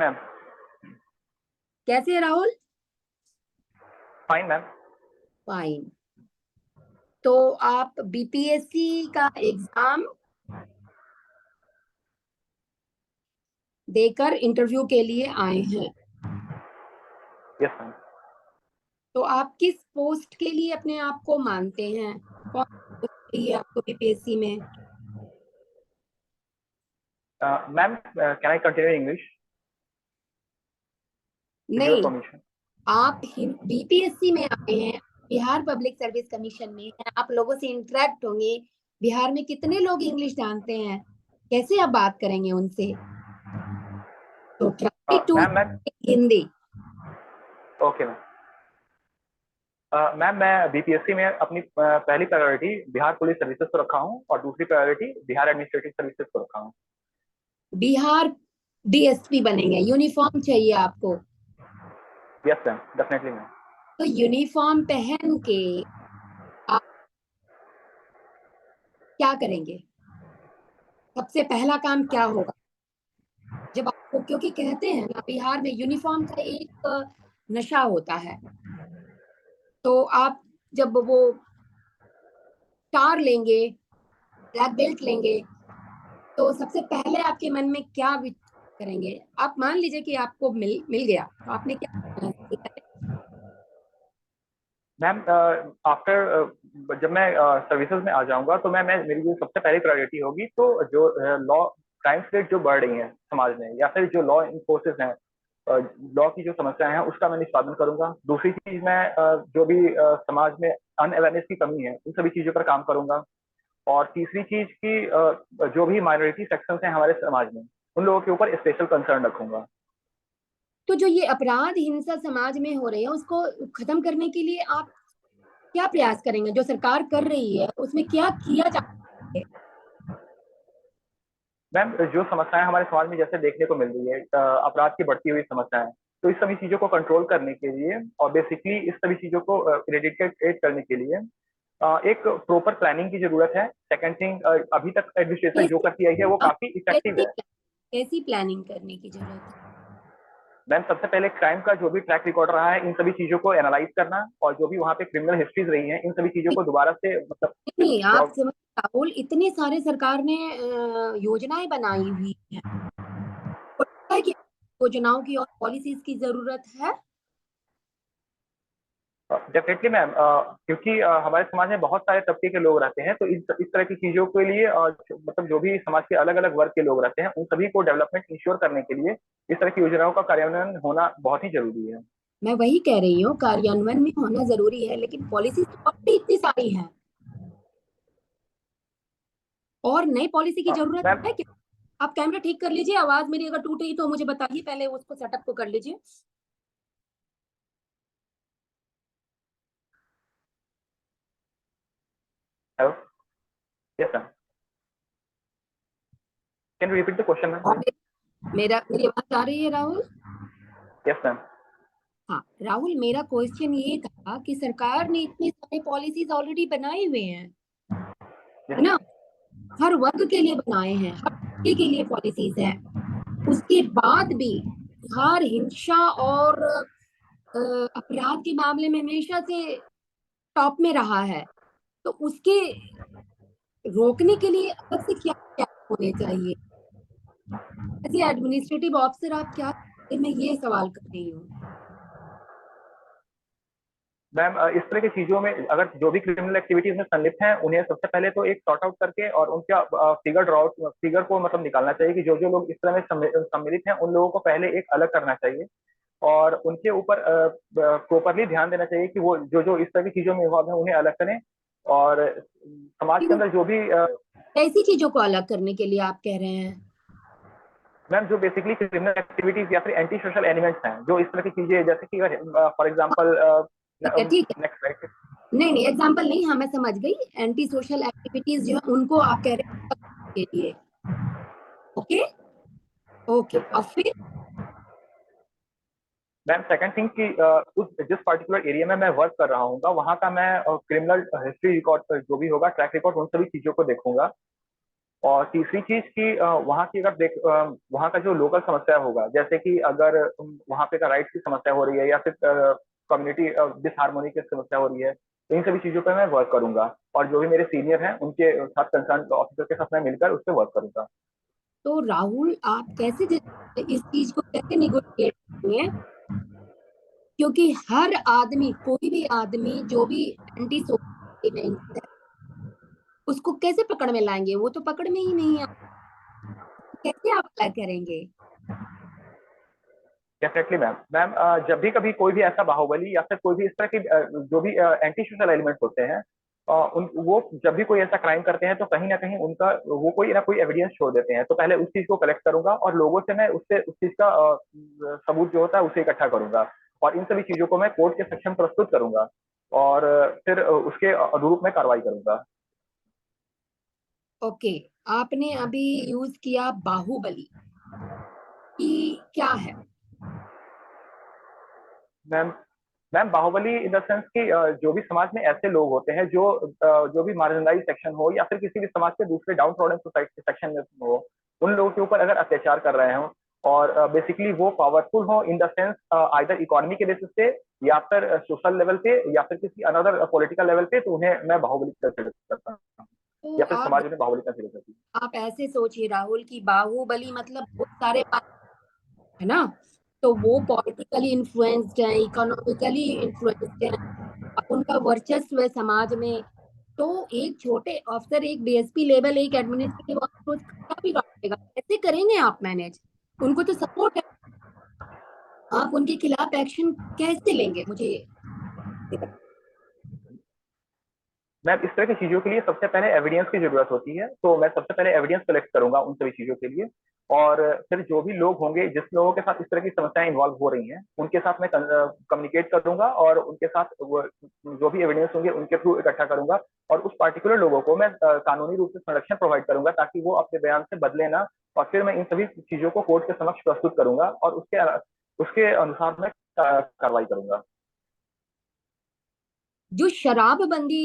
Ma'am. कैसे है Rahul? Fine ma'am. Fine. तो आप बीपीएससी का एग्जाम देकर इंटरव्यू के लिए आए हैं। Yes ma'am. तो आप किस पोस्ट के लिए अपने आप को मानते हैं? कौन पोस्ट चाहिए आपको बीपीएससी में? Ma'am can I continue English with your नहीं, परमिशन? आप बीपीएससी में आए हैं, बिहार पब्लिक सर्विस कमीशन में हैं, आप लोगों से इंटरेक्ट होंगे। बिहार में कितने लोग इंग्लिश जानते हैं? कैसे आप बात करेंगे उनसे? तो ट्राई टू मैम मैं हिंदी। Okay ma'am. मैम मैं बीपीएससी में अपनी पहली प्रायोरिटी बिहार पुलिस सर्विसेज को रखा हूँ और दूसरी प्रायोरिटी बिहार एडमिनिस्ट्रेटिव सर्विसेज को रखा हूँ। बिहार डीएसपी बनेंगे, यूनिफॉर्म चाहिए आपको। Yes ma'am, definitely ma'am. तो यूनिफॉर्म पहन के आप क्या करेंगे? सबसे पहला काम क्या होगा जब आपको, क्योंकि कहते हैं ना बिहार में यूनिफॉर्म का एक नशा होता है। तो आप जब वो स्टार लेंगे, ब्लैक बेल्ट लेंगे, तो सबसे पहले आपके मन में क्या करेंगे? आप मान लीजिए कि आपको मिल गया, तो आपने क्या करना है? मैम आफ्टर जब मैं सर्विसेज में आ जाऊंगा तो मैं मेरी जो सबसे पहली प्रायोरिटी होगी तो जो लॉ क्राइम रेट जो बढ़ रही है समाज में या फिर जो लॉ इन्फोर्सेस हैं, लॉ की जो समस्याएं हैं उसका मैं निष्पादन करूंगा। दूसरी चीज मैं जो भी समाज में अनअवेयरनेस की कमी है उन सभी चीजों पर काम करूंगा। और तीसरी चीज की जो भी माइनॉरिटी सेक्शंस हैं हमारे समाज में उन लोगों के ऊपर स्पेशल कंसर्न रखूंगा। तो जो ये अपराध हिंसा समाज में हो रहे हैं उसको खत्म करने के लिए आप क्या प्रयास करेंगे? जो सरकार कर रही है उसमें क्या किया जा सकता है? मैम जो समस्याएं हमारे समाज में जैसे देखने को मिल रही है, अपराध की बढ़ती हुई समस्याएं, तो इस सभी चीजों को कंट्रोल करने के लिए और बेसिकली इस सभी चीजों को इरेडिकेट करने के लिए एक प्रॉपर प्लानिंग की जरूरत है। सेकंड थिंग, अभी तक एडमिनिस्ट्रेशन जो कैसी करती आई है वो काफी इफेक्टिव कैसी है। कैसी प्लानिंग करने की जरूरत है? मैम सबसे पहले क्राइम का जो भी ट्रैक रिकॉर्ड रहा है इन सभी चीजों को एनालाइज करना और जो भी वहाँ पे क्रिमिनल हिस्ट्रीज रही हैं इन सभी चीजों को दोबारा से नहीं, आप मतलब समझ, राहुल, इतने सारे सरकार ने योजनाएं बनाई हुई हैं। और लगता है कि योजनाओं की और पॉलिसीज की जरूरत है। डेफिनेटली मैम, क्योंकि हमारे समाज में बहुत सारे तबके के लोग रहते हैं तो इस तरह की चीजों के लिए मतलब जो भी समाज के अलग अलग वर्ग के लोग रहते हैं उन सभी को डेवलपमेंट इंश्योर करने के लिए इस तरह की योजनाओं का कार्यान्वयन होना बहुत ही जरूरी है। मैं वही कह रही हूँ, कार्यान्वयन में होना जरूरी है, लेकिन पॉलिसीज तो ऑलरेडी इतनी सारी हैं। और नई पॉलिसी की जरूरत मैम है क्या? आप कैमरा ठीक कर लीजिए, आवाज मेरी अगर टूट रही तो मुझे बताइए, पहले उसको सेटअप को कर लीजिए। Hello. Yes ma'am, can you repeat the question ma'am और प्लीज? मेरी आवाज आ रही है राहुल? Yes ma'am. हाँ राहुल, मेरा क्वेश्चन ये था कि सरकार ने इतनी सारी पॉलिसीज ऑलरेडी बनाए हुए हैं, है ना? हर वर्ग के लिए बनाए हैं, हर तबके के लिए पॉलिसीज है। उसके बाद भी बिहार हिंसा और अपराध के मामले में हमेशा से टॉप में रहा है। तो उसके रोकने के लिए अलग से क्या क्या होने चाहिए? एज ए एडमिनिस्ट्रेटिव ऑफिसर आप क्या, मैं ये सवाल कर रही हूँ। मैम इस तरह की चीजों में अगर जो भी क्रिमिनल एक्टिविटीज में संलिप्त हैं उन्हें सबसे पहले तो एक सॉर्ट आउट करके और उनका फिगर को मतलब निकालना चाहिए कि जो जो लोग इस तरह में सम्मिलित हैं उन लोगों को पहले एक अलग करना चाहिए और उनके ऊपर प्रॉपरली ध्यान देना चाहिए कि वो जो जो इस तरह की चीजों में इन्वॉल्व है उन्हें अलग करें। और समाज के अंदर जो भी ऐसी चीजों को अलग करने के लिए आप कह रहे हैं? मैम जो बेसिकली क्रिमिनल एक्टिविटीज या फिर एंटी सोशल एलिमेंट्स हैं जो इस तरह की चीजें जैसे कि फॉर एग्जांपल ठीक है, ठीक है। Next right. नहीं नहीं, एग्जाम्पल नहीं, हाँ मैं समझ गई। एंटी सोशल एक्टिविटीज जो है उनको आप कह रहे हैं के लिए। Okay, okay. और फिर मैम सेकंड थिंग कि उस जिस पर्टिकुलर एरिया में मैं वर्क कर रहा हूँ वहाँ का मैं क्रिमिनल हिस्ट्री रिकॉर्ड जो भी होगा ट्रैक रिकॉर्ड उन सभी चीजों को देखूंगा। और तीसरी चीज कि वहाँ की अगर वहाँ का जो लोकल समस्या होगा, जैसे कि अगर वहाँ पे का राइट्स की समस्या हो रही है या फिर कम्युनिटी डिसहार्मोनी की समस्या हो रही है, तो इन सभी चीजों पर मैं वर्क करूंगा और जो भी मेरे सीनियर हैं उनके साथ, कंसर्न ऑफिसर के साथ मैं मिलकर उस पर वर्क करूंगा। तो राहुल, आप कैसे इस चीज को कैसे निगोशिएट करेंगे? क्योंकि हर आदमी, कोई भी आदमी जो भी एंटी सोशल है, उसको कैसे पकड़ में लाएंगे? वो तो पकड़ में ही नहीं है। कैसे आप तय करेंगे? Definitely ma'am. मैम जब भी कभी कोई भी ऐसा बाहुबली या फिर कोई भी इस तरह की जो भी एंटी सोशल एलिमेंट्स होते हैं, उन वो जब भी कोई ऐसा क्राइम करते हैं तो कहीं ना कहीं उनका वो कोई ना कोई एविडेंस छोड़ देते हैं। तो पहले उस चीज को कलेक्ट करूंगा और लोगों से मैं उससे उस चीज का सबूत जो होता है उसे इकट्ठा करूंगा और इन सभी चीजों को मैं कोर्ट के सक्षम प्रस्तुत करूंगा और फिर उसके अनुरूप में कार्रवाई करूंगा। ओके, आपने अभी यूज किया बाहुबली, कि क्या है? Ma'am ma'am Baahubali in the sense कि जो भी समाज में ऐसे लोग होते हैं जो भी मार्जिनलाइज सेक्शन हो या फिर किसी भी समाज के दूसरे डाउन ट्रोडन सोसाइटी सेक्शन में हो, उन लोगों के ऊपर अगर अत्याचार कर रहे हो और बेसिकली वो पावरफुल हो इन द सेंस आइदर इकोनॉमी के बेसिस पे या फिर सोशल लेवल पे या फिर किसी अनदर पॉलिटिकल लेवल पे, तो उन्हें मैं बाहुबली कंसिडर करता हूँ तो या फिर समाज उन्हें बाहुबली कंसिडर करती है। आप ऐसे सोचिए राहुल, कि बाहुबली मतलब बहुत सारे है ना, तो वो पॉलिटिकली इन्फ्लुएंस्ड है, इकोनॉमिकली इन्फ्लुएंस्ड है, उनका वर्चस्व है समाज में। तो एक छोटे अफसर, एक डीएसपी लेवल, एक एडमिनिस्ट्रेटिव अप्रोच क्या बिगाड़ेगा? कैसे करेंगे आप मैनेज? उनको तो सपोर्ट है, आप उनके खिलाफ एक्शन कैसे लेंगे? मुझे मैम इस तरह की चीजों के लिए सबसे पहले एविडेंस की जरूरत होती है, तो मैं सबसे पहले एविडेंस कलेक्ट करूंगा उन सभी चीजों के लिए और फिर जो भी लोग होंगे, जिस लोगों के साथ इस तरह की समस्याएं इन्वॉल्व हो रही हैं, उनके साथ मैं कम्युनिकेट करूंगा और उनके साथ जो भी एविडेंस होंगे उनके थ्रू इकट्ठा करूंगा और उस पार्टिकुलर लोगों को मैं कानूनी रूप से संरक्षण प्रोवाइड करूंगा ताकि वो अपने बयान से बदले ना। और फिर मैं इन सभी चीजों को कोर्ट के समक्ष प्रस्तुत करूंगा और उसके अनुसार मैं कार्रवाई करूंगा। जो शराबबंदी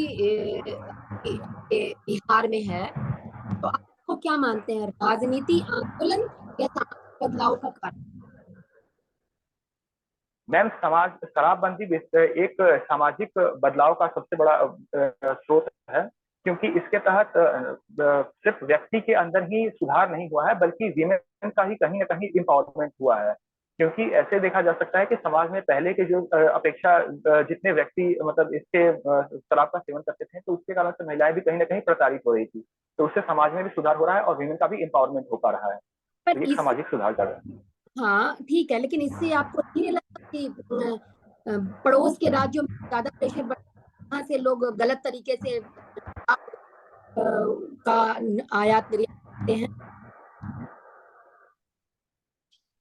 बिहार में है, तो आपको क्या मानते हैं, राजनीति, आंदोलन या सामाजिक बदलाव का कारण? मैम समाज शराबबंदी एक सामाजिक बदलाव का सबसे बड़ा स्रोत है, क्योंकि इसके तहत सिर्फ व्यक्ति के अंदर ही सुधार नहीं हुआ है बल्कि विमेन का ही कहीं ना कहीं इम्पावरमेंट हुआ है। क्योंकि ऐसे देखा जा सकता है कि समाज में पहले के जो अपेक्षा जितने व्यक्ति मतलब इसके शराब का सेवन करते थे, तो उसके कारण से महिलाएं भी कहीं ना कहीं प्रताड़ित हो रही थी। तो उससे समाज में भी सुधार हो रहा है और विमेन का भी इम्पावरमेंट हो पा रहा है। पर तो ये एक इस सामाजिक सुधार कर रहा है। हाँ ठीक है, लेकिन इससे आपको नहीं लगता कि पड़ोस के राज्यों में ज्यादा प्रेशर बढ़, वहां से लोग गलत तरीके से का आयात निर्यात करते हैं?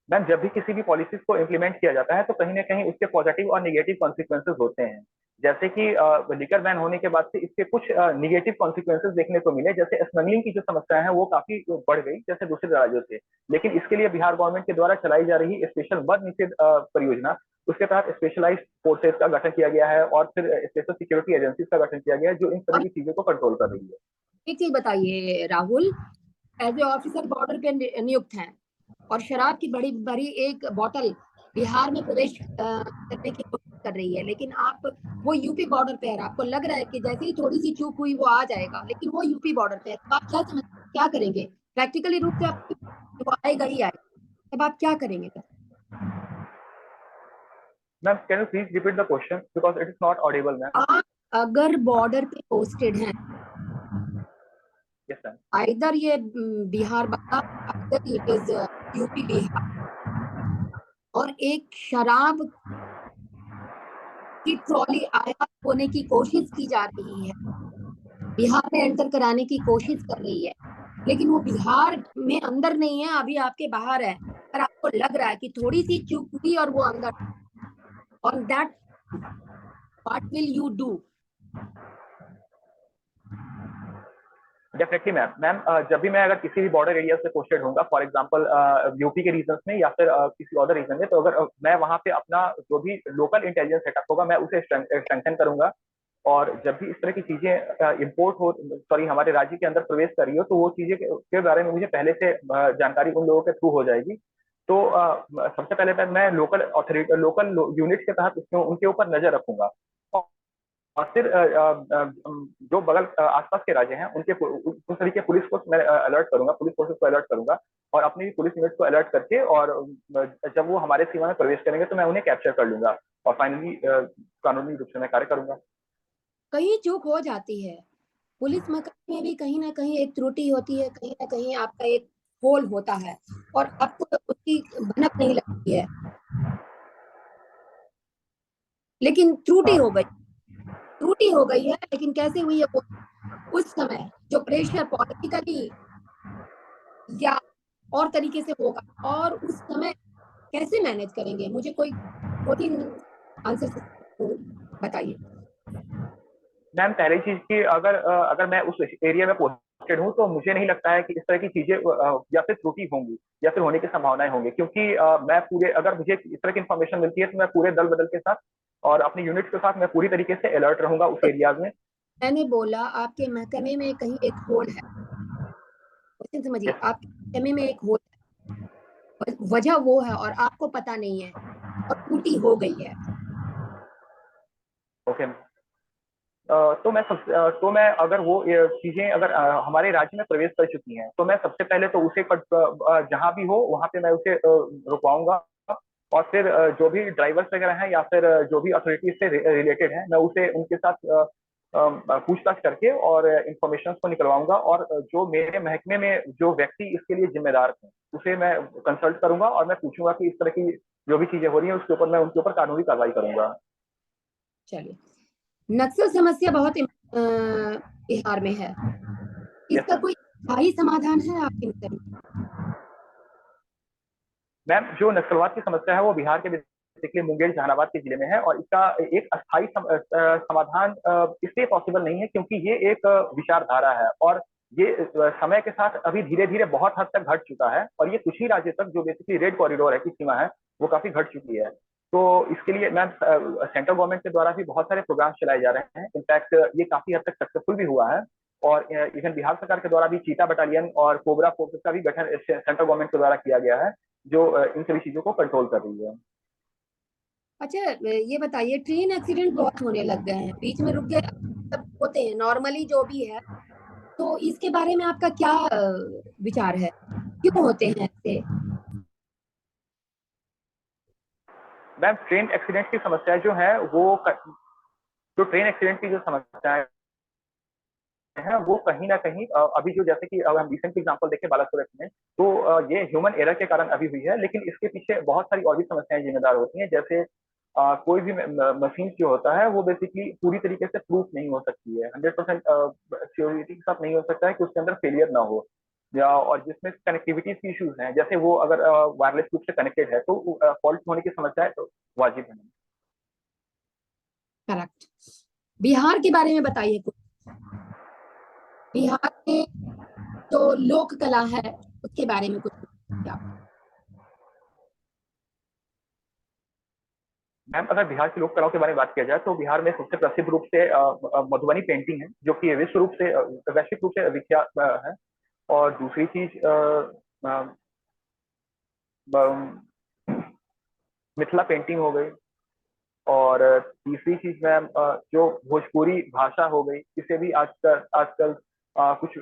मैम जब भी किसी भी पॉलिसीज को इम्प्लीमेंट किया जाता है तो कहीं ना कहीं उसके पॉजिटिव और निगेटिव कॉन्सिक्वेंसेज होते हैं। जैसे कि लिकर बैन होने के बाद से इसके कुछ निगेटिव कॉन्सिक्वेंसेज देखने को मिले, जैसे स्मगलिंग की जो समस्या है वो काफी बढ़ गई जैसे दूसरे राज्यों से। लेकिन इसके लिए बिहार गवर्नमेंट के द्वारा चलाई जा रही स्पेशल मद निषेध परियोजना, उसके तहत स्पेशलाइज फोर्सेज का गठन किया गया है और फिर स्पेशल सिक्योरिटी एजेंसीज का गठन किया गया है जो इन तरह और की चीजों को कंट्रोल कर रही है। एक चीज बताइए Rahul, as a officer border पे नियुक्त हैं, और शराब की बड़ी बड़ी एक बोतल बिहार में प्रवेश करने की कोशिश कर रही है, लेकिन आप, वो यूपी बॉर्डर पे है, आपको लग रहा है कि जैसे ही थोड़ी सी चूक हुई वो आ जाएगा, लेकिन वो यूपी बॉर्डर पे है, तो आप क्या समझ, क्या करेंगे? प्रैक्टिकली रूप से आप, वो आएगा ही आएगा, तब आप क्या करेंगे? Ma'am can you please repeat the question because it is not Audible ma'am. आप अगर बॉर्डर पे पोस्टेड हैं, यस मैम। आइदर ये Bihar Bengal, either it is UP Bihar, और एक शराब की ट्रॉली आयात होने की कोशिश की जा रही है, बिहार में एंटर कराने की कोशिश कर रही है, लेकिन वो बिहार में अंदर नहीं है, अभी आपके बाहर है, पर आपको लग रहा है कि थोड़ी सी चूक हुई और वो अंदर, on that what will you do? Definitely ma'am. Ma'am जब भी मैं अगर किसी भी बॉर्डर एरिया से पोस्टेड होऊंगा, फॉर एग्जांपल यूपी के रीजन में या फिर किसी अदर रीजन में, तो अगर मैं वहां पे अपना जो भी लोकल इंटेलिजेंस सेटअप होगा मैं उसे स्ट्रेंथन करूंगा और जब भी इस तरह की चीजें इम्पोर्ट हो, सॉरी, हमारे राज्य के अंदर प्रवेश कर रही हो, तो वो चीजें के बारे में मुझे पहले से जानकारी उन लोगों के थ्रू हो जाएगी। तो सबसे पहले मैं लोकल अथॉरिटी, लोकल यूनिट के तहत उनके ऊपर नजर रखूंगा। और फिर जो बगल आसपास के राज्य हैं उनके उस तरीके पुलिस को मैं अलर्ट करूंगा, पुलिस फोर्सेस को अलर्ट करूंगा, और अपनी पुलिस यूनिट को अलर्ट करके, और जब वो हमारे सीमा में प्रवेश करेंगे तो मैं उन्हें कैप्चर कर लूंगा, और फाइनली कानूनी रूप से मैं कार्य करूंगा। कहीं चूक हो जाती है, पुलिस महकमे में भी कहीं ना कहीं एक त्रुटि होती है, कहीं ना कहीं आपका एक होल होता है और आपको उसकी भनक नहीं लगती है, लेकिन त्रुटि हो गई, त्रुटि हो गई है। लेकिन कैसे हुई है वो उस समय जो प्रेशर पॉलिटिकली या और तरीके से होगा, और उस समय कैसे मैनेज करेंगे, मुझे कोई 2-3 आंसर बताइए। मैम, पहली चीज की, अगर मैं उस एरिया में पोस्टेड हूँ तो मुझे नहीं लगता है कि इस तरह की चीजें या फिर त्रुटि होंगी या फिर होने की संभावनाएं होंगी, क्योंकि मैं पूरे, अगर मुझे इस तरह की इन्फॉर्मेशन मिलती है तो मैं पूरे दल बदल के साथ और अपने यूनिट के साथ मैं पूरी तरीके से अलर्ट रहूंगा उस एरियाज में। मैंने बोला आपके महकमे में कहीं एक होल है, क्वेश्चन समझिए, यस। आपके महकमे में एक होल है, वजह वो है और आपको पता नहीं है और त्रुटि हो गई है। ओके। तो मैं अगर वो चीजें अगर हमारे राज्य में प्रवेश कर चुकी हैं तो मैं सबसे पहले तो उसे जहां भी हो वहां पे मैं उसे रुकवाऊंगा, और फिर जो भी ड्राइवर्स वगैरह हैं या फिर जो भी अथॉरिटीज से रिलेटेड हैं, मैं उसे उनके साथ पूछताछ करके और इंफॉर्मेशन को निकलवाऊंगा, और जो मेरे महकमे में जो व्यक्ति इसके लिए जिम्मेदार थे उसे मैं कंसल्ट करूंगा, और मैं पूछूंगा कि इस तरह की जो भी चीजें हो रही हैं उसके ऊपर मैं उनके ऊपर कानूनी कार्रवाई करूंगा। चलिए, नक्सल समस्या बहुत बिहार में है, यस इसका मैम। कोई स्थायी समाधान है आपके नजर में? मैम, जो नक्सलवाद की समस्या है वो बिहार के बेसिकली मुंगेर जहानाबाद के जिले में है, और इसका एक अस्थायी समाधान इसलिए पॉसिबल नहीं है क्योंकि ये एक विचारधारा है, और ये समय के साथ अभी धीरे धीरे बहुत हद तक घट चुका है, और ये कुछ ही राज्य तक जो बेसिकली रेड कॉरिडोर है की सीमा है वो काफी घट चुकी है। तो इसके लिए मैम सेंट्रल गवर्नमेंट के द्वारा भी बहुत सारे प्रोग्राम चलाए जा रहे हैं, इनफैक्ट ये काफी हद तक सक्सेसफुल भी हुआ है, और इवन बिहार सरकार के द्वारा भी चीता बटालियन और कोबरा फोर्सेस का भी गठन सेंट्रल गवर्नमेंट के द्वारा किया गया है, जो इन सभी चीजों को कंट्रोल कर रही है। अच्छा, ये बताइए, ट्रेन एक्सीडेंट बहुत होने लग गए हैं, बीच में रुक गए, सब होते हैं नॉर्मली जो भी है, तो इसके बारे में आपका क्या विचार है, क्यों होते हैं ऐसे? मैम, ट्रेन एक्सीडेंट की समस्या जो है जो ट्रेन एक्सीडेंट की जो समस्या है वो कहीं ना कहीं अभी जो, जैसे कि अगर हम रिसेंट एग्जांपल देखें बालासोर में, तो ये ह्यूमन एरर के कारण अभी हुई है, लेकिन इसके पीछे बहुत सारी और भी समस्याएं जिम्मेदार होती हैं, जैसे कोई भी मशीन जो होता है वो बेसिकली पूरी तरीके से प्रूफ नहीं हो सकती है, 100% श्योरिटी के साथ नहीं हो सकता है कि उसके अंदर फेलियर ना हो, या और जिसमें कनेक्टिविटी की इश्यूज हैं, जैसे वो अगर वायरलेस रूप से कनेक्टेड है तो फॉल्ट होने की समस्या तो वाजिब है। करेक्ट। बिहार के बारे में बताइए कुछ, बिहार में जो लोक कला है उसके बारे में कुछ क्या? मैम, अगर बिहार की लोक कलाओं के बारे में बात किया जाए तो बिहार में सबसे प्रसिद्ध रूप से मधुबनी पेंटिंग है, जो कि विश्व रूप से वैश्विक रूप से विख्यात है। और दूसरी चीज मिथिला पेंटिंग हो गई, और तीसरी चीज मैम जो भोजपुरी भाषा हो गई, इसे भी आजकल आजकल कुछ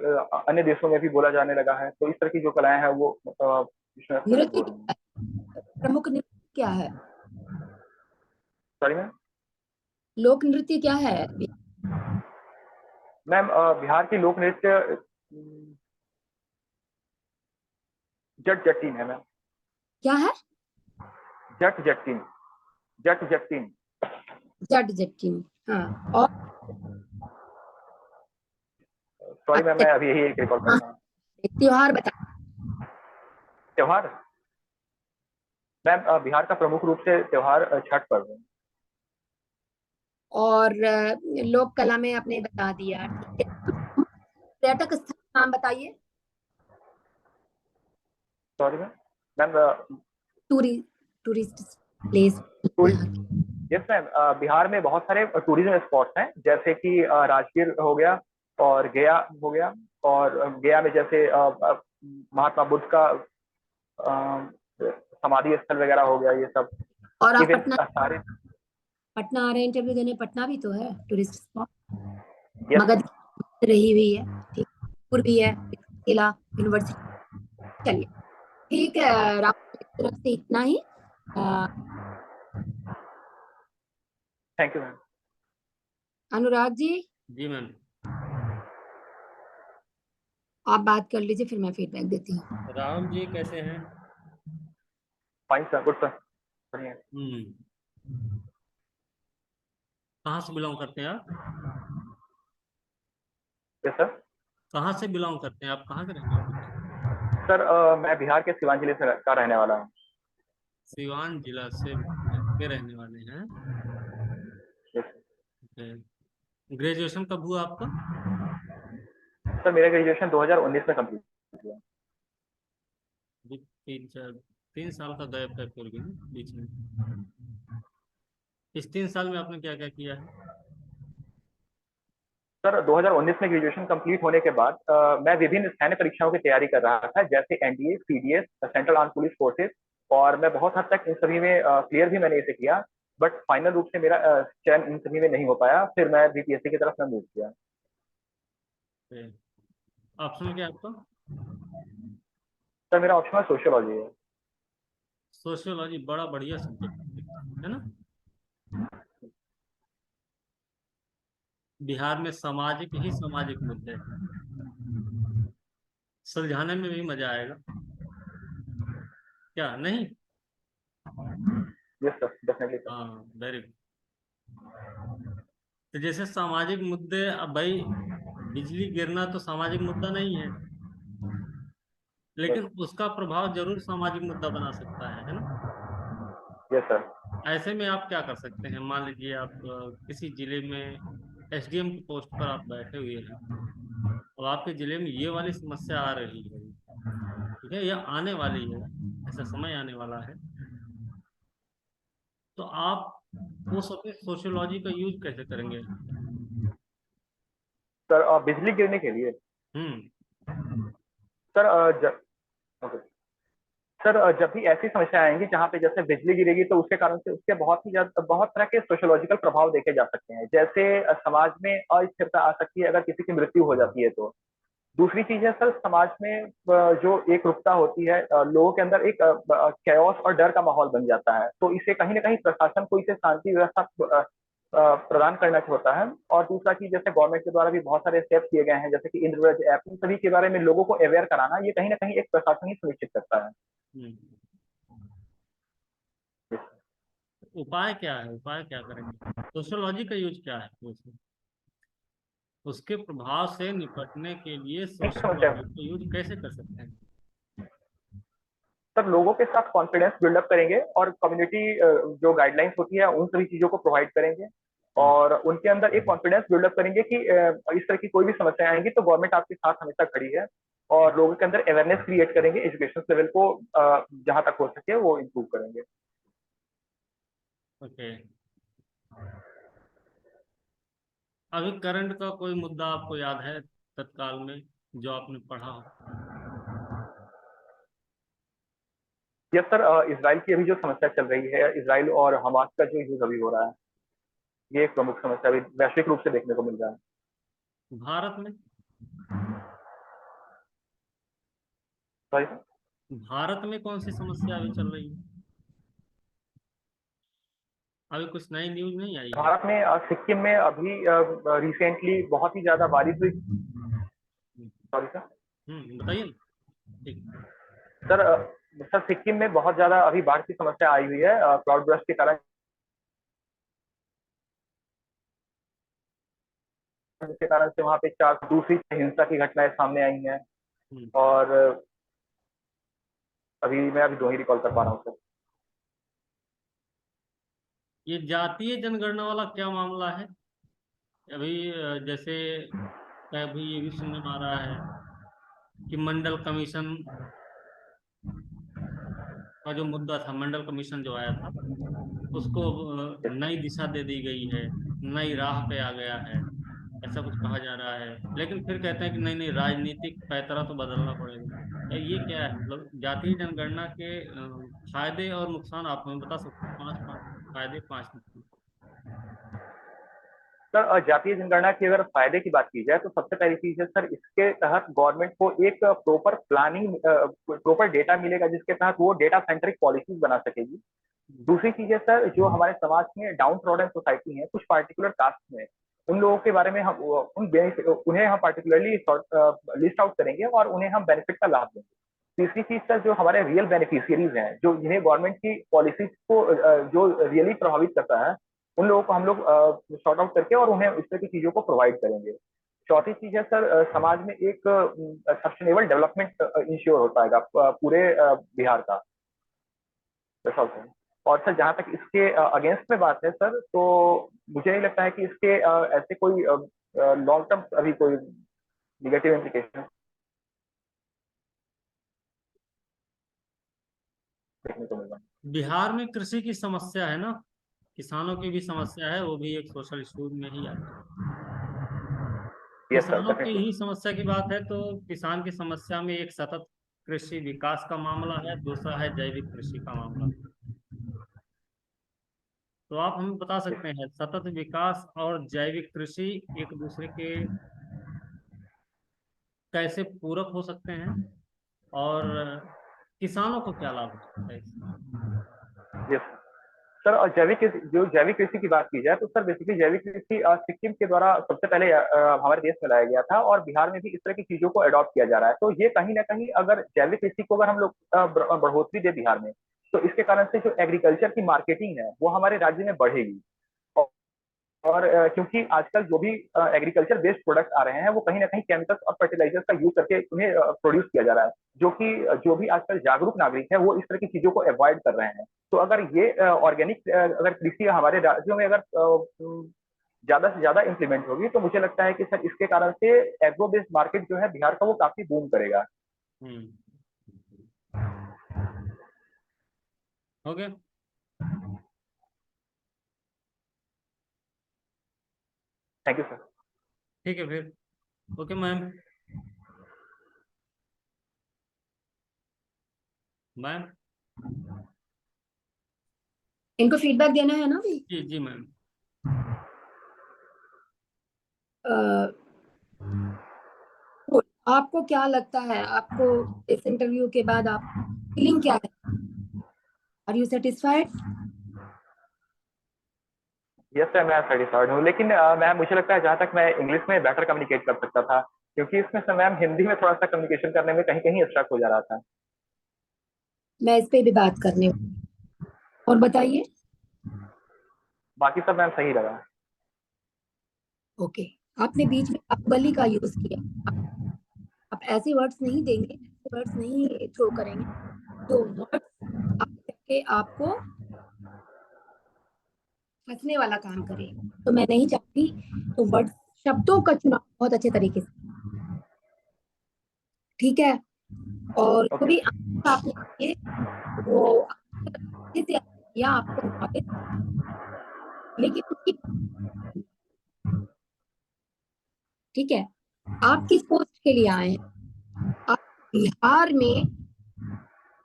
अन्य देशों में भी बोला जाने लगा है, तो इस तरह की जो कलाएं हैं वो इसमें प्रसिद्ध नृत्य हो रही हैं। प्रमुख नृत्य क्या है? Sorry ma'am. लोक नृत्य क्या है? मैम, बिहार की लोक नृत्य जट जटिन है मैम। क्या है? जट जटिन। जट जटिन। जट जटिन। हाँ, और सॉरी मैम, अच्छा, मैं अभी यही एक रिकॉल कर हाँ, रहा हूँ। त्योहार बता। त्योहार मैम, बिहार का प्रमुख रूप से त्योहार छठ पर्व है। और लोक कला में आपने बता दिया, ठीक है। पर्यटक स्थल नाम बताइए, sorry ma'am. Ma'am, tourist place tourist Bihar के। जिस मैम बिहार में बहुत सारे टूरिज्म स्पॉट्स हैं, जैसे कि राजगीर हो गया और गया हो गया। और गया में जैसे महात्मा बुद्ध का समाधि स्थल वगैरह हो गया, ये सब। और आप इवन पटना सारे। पटना आ रहे हैं इंटरव्यू देने, पटना भी तो है टूरिस्ट स्पॉट। यस मगध रही हुई है, ठीक, पुर भी है, किला, यूनिवर्सिटी। चलिए ठीक है, राहुल की तरफ से इतना ही। Thank you ma'am. Anurag ji, जी मैम। आप बात कर लीजिए, फिर मैं फीडबैक देती हूँ। राहुल जी कैसे हैं? फाइन सर, गुड सर, बढ़िया। कहाँ से बिलोंग करते हैं आप? Yes sir. कहाँ से बिलोंग करते हैं आप? कहाँ के रहने वाले हैं? सर मैं बिहार के सिवान जिले से का रहने वाला हूँ। सिवान जिला से के रहने वाले हैं। ग्रेजुएशन कब हुआ आपका? सर मेरा ग्रेजुएशन 2019 में कंप्लीट हुआ। जी, 3 साल का गैप है फिर भी ना बीच में। इस 3 साल में आपने क्या क्या किया है? सर 2019 में ग्रेजुएशन कंप्लीट होने के बाद मैं विभिन्न सैन्य परीक्षाओं की तैयारी कर रहा था, जैसे NDA, CDS, central arm police forces. और मैं बहुत हद तक इन सभी में क्लियर भी मैंने इसे किया, बट फाइनल रूप से मेरा चयन इन सभी में नहीं हो पाया। फिर मैं बीपीएससी की तरफ मैं मूव किया। ऑप्शन क्या है आपका? सर मेरा ऑप्शन सोशियोलॉजी है। सोशियोलॉजी बड़ा बढ़िया सब्जेक्ट है ना। बिहार में सामाजिक मुद्दे हैं, सुलझाने में भी मजा आएगा, क्या नहीं? Yes sir, definitely sir. हाँ, वेरी गुड। तो जैसे सामाजिक मुद्दे, अब भाई बिजली गिरना तो सामाजिक मुद्दा नहीं है, लेकिन उसका प्रभाव जरूर सामाजिक मुद्दा बना सकता है ना। Yes sir. ऐसे में आप क्या कर सकते हैं? मान लीजिए आप किसी जिले में एसडीएम की पोस्ट पर आप बैठे हुए हैं, और आपके जिले में ये वाली समस्या आ रही है, ठीक है, या आने वाली है, ऐसा समय आने वाला है, तो आप उस अपने सोशियोलॉजी का यूज कैसे करेंगे? सर बिजली गिरने के लिए। हम्म। Sir okay. सर जब भी ऐसी समस्या आएंगी जहाँ पे जैसे बिजली गिरेगी, तो उसके कारण से उसके बहुत ही ज्यादा बहुत तरह के सोशियोलॉजिकल प्रभाव देखे जा सकते हैं। जैसे समाज में अस्थिरता आ सकती है अगर किसी की मृत्यु हो जाती है तो। दूसरी चीज है सर, समाज में जो एकरूपता होती है, लोगों के अंदर एक कैओस और डर का माहौल बन जाता है। तो इसे कहीं ना कहीं प्रशासन को इसे शांति व्यवस्था प्रदान करना होता है। और दूसरा चीज, जैसे गवर्नमेंट के द्वारा भी बहुत सारे स्टेप्स किए गए हैं, जैसे कि इंद्रव्रज ऐप, इन सभी के बारे में लोगों को अवेयर कराना, ये कहीं ना कहीं एक प्रशासन ही सुनिश्चित करता है। हम्म। उपाय क्या है? उपाय क्या करेंगे? सोशियोलॉजी का यूज क्या है उसमें? उसके प्रभाव से निपटने के लिए सोशियोलॉजी का यूज कैसे कर सकते हैं? सब लोगों के साथ कॉन्फिडेंस बिल्डअप करेंगे, और कम्युनिटी जो गाइडलाइंस होती है उन सभी चीजों को प्रोवाइड करेंगे। और उनके अंदर एक कॉन्फिडेंस बिल्डअप करेंगे कि इस तरह की कोई भी समस्या आएंगी तो गवर्नमेंट आपके साथ हमेशा खड़ी है। और लोगों के अंदर अवेयरनेस क्रिएट करेंगे, एजुकेशन लेवल को जहां तक हो सके वो इम्प्रूव करेंगे। ओके। अभी करंट का कोई मुद्दा आपको याद है तत्काल में जो आपने पढ़ा हो? यस सर, इसराइल की अभी जो समस्या चल रही है, इसराइल और हमास का जो युद्ध अभी हो रहा है, ये एक प्रमुख समस्या अभी वैश्विक रूप से देखने को मिल रहा है। भारत में? सॉरी। भारत में कौन सी समस्या अभी चल रही है? अभी कुछ नई न्यूज नहीं आई है? भारत में सिक्किम में अभी रिसेंटली बहुत ही ज्यादा बारिश हुई। Sorry sir. बताइए ना। ठीक। सर सर सिक्किम में बहुत ज्यादा अभी बाढ़ की समस्या आई हुई है, क्लाउड बर्स्ट के कारण, जिसके कारण से वहाँ पे 4 दूसरी हिंसा की घटनाएं सामने आई हैं। और मैं अभी 2 ही रिकॉल कर पा रहा हूँ सर। ये जातीय जनगणना वाला क्या मामला है? अभी जैसे अभी ये भी सुनने में आ रहा है कि मंडल कमीशन का जो मुद्दा था, मंडल कमीशन जो आया था, उसको नई दिशा दे दी गई है, नई राह पे आ गया है, ऐसा कुछ कहा जा रहा है। लेकिन फिर कहते हैं कि नहीं नहीं, राजनीतिक पैंतरा तो बदलना पड़ेगा। ये क्या है? मतलब जातीय जनगणना के फायदे और नुकसान आप हमें बता सकते हैं? पांच पांच फायदे, पांच नुकसान। सर जातीय जनगणना की अगर फायदे की बात की जाए तो सबसे पहली चीज है सर, इसके तहत गवर्नमेंट को एक प्रॉपर प्लानिंग, प्रॉपर डेटा मिलेगा जिसके तहत वो डेटा सेंट्रिक पॉलिसीज बना सकेगी। दूसरी चीज है सर, जो हमारे समाज में डाउन ट्रॉडन सोसाइटी है, कुछ पार्टिकुलर कास्ट में, उन लोगों के बारे में हम उन्हें हम पार्टिकुलरली लिस्ट आउट करेंगे और उन्हें हम बेनिफिट का लाभ देंगे। तीसरी चीज सर, जो हमारे रियल बेनिफिशियरीज हैं, जो जिन्हें गवर्नमेंट की पॉलिसीज को जो रियली प्रभावित करता है, उन लोगों को हम लोग सॉर्ट आउट करके और उन्हें इस तरह की चीजों को प्रोवाइड करेंगे। चौथी चीज है सर, समाज में एक सस्टेनेबल डेवलपमेंट इंश्योर होता है पूरे बिहार का। और सर जहां तक इसके अगेंस्ट में बात है सर, तो मुझे नहीं लगता है कि इसके ऐसे कोई लॉन्ग टर्म अभी कोई निगेटिव इम्प्लीकेशन देखने को मिल रहा है। बिहार में कृषि की समस्या है ना, किसानों की भी समस्या है, वो भी एक सोशल इशू में ही आती है। यस सर, किसानों की डेफिनेटली। ही समस्या की बात है तो किसान की समस्या में एक सतत कृषि विकास का मामला है, दूसरा है जैविक कृषि का मामला। तो आप हमें बता सकते हैं सतत विकास और जैविक कृषि एक दूसरे के कैसे पूरक हो सकते हैं, और किसानों को क्या लाभ हो सकता है इससे? यस सर, और जैविक कृषि की बात की जाए तो सर बेसिकली जैविक कृषि सिक्किम के द्वारा सबसे पहले हमारे देश में लाया गया था और बिहार में भी इस तरह की चीजों को अडॉप्ट किया जा रहा है। तो ये कहीं ना कहीं अगर जैविक कृषि को अगर हम लोग बढ़ोतरी दे बिहार में, तो इसके कारण से जो एग्रीकल्चर की मार्केटिंग है वो हमारे राज्य में बढ़ेगी। और क्योंकि आजकल जो भी एग्रीकल्चर बेस्ड प्रोडक्ट आ रहे हैं वो कहीं ना कहीं केमिकल्स और फर्टिलाइजर्स का यूज करके उन्हें प्रोड्यूस किया जा रहा है, जो कि जो भी आजकल जागरूक नागरिक है वो इस तरह की चीजों को अवॉइड कर रहे हैं। तो अगर ये ऑर्गेनिक अगर कृषि हमारे राज्यों में अगर ज्यादा से ज्यादा इम्प्लीमेंट होगी, तो मुझे लगता है कि सर इसके कारण से एग्रो बेस्ड मार्केट जो है बिहार का वो काफी बूम करेगा। Okay, thank you sir. ठीक है फिर। Okay ma'am. मैम। इनको फीडबैक देना है ना भी। जी जी मैम। आपको क्या लगता है, आपको इस इंटरव्यू के बाद आप फीलिंग क्या है? Are you satisfied? Yes sir, मैं सेटिस्फाइड हूँ, लेकिन मैम मुझे लगता है जहाँ तक मैं इंग्लिश में बेटर कम्युनिकेट कर सकता था, क्योंकि इसमें सर मैम हिंदी में थोड़ा सा कम्युनिकेशन करने में कहीं कहीं स्ट्रक हो जा रहा था। मैं इस पे भी बात करने और बताइए। बाकी सब मैम सही लगा। ओके, आपने बीच में बाहुबली का यूज किया। आप ऐसे वर्ड्स नहीं देंगे, ऐसे वर्ड्स नहीं थ्रो करेंगे, तो वर्ड्स आपको फंसने वाला काम करे, तो मैं नहीं चाहती। तो वर्ड शब्दों का चुनाव बहुत अच्छे तरीके से, ठीक है। और जो ओके। भी आपने किए वो अच्छे से या आपको नॉलेज, लेकिन उसकी, ठीक है। आप किस पोस्ट के लिए आए हैं? आप बिहार में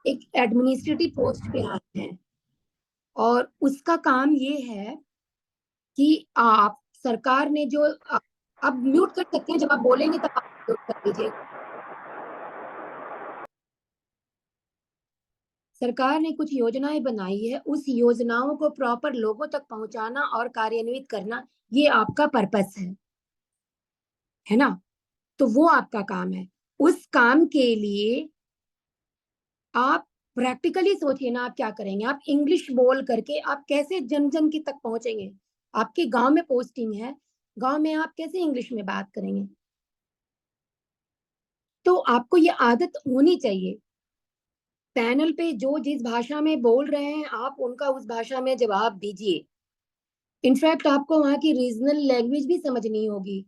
एक एडमिनिस्ट्रेटिव पोस्ट पे आए हैं, और उसका काम ये है कि आप सरकार ने जो आप म्यूट कर सकते हैं, जब आप बोलेंगे तब आप म्यूट कर दीजिए। सरकार ने कुछ योजनाएं बनाई है, उस योजनाओं को प्रॉपर लोगों तक पहुंचाना और कार्यान्वित करना, ये आपका पर्पस है ना। तो वो आपका काम है। उस काम के लिए आप प्रैक्टिकली सोचिए ना, आप क्या करेंगे। आप इंग्लिश बोल करके आप कैसे जन जन की तक पहुंचेंगे? आपके गांव में पोस्टिंग है, गांव में आप कैसे इंग्लिश में बात करेंगे? तो आपको ये आदत होनी चाहिए। पैनल पे जो जिस भाषा में बोल रहे हैं, आप उनका उस भाषा में जवाब दीजिए। इनफैक्ट आपको वहां की रीजनल लैंग्वेज भी समझनी होगी,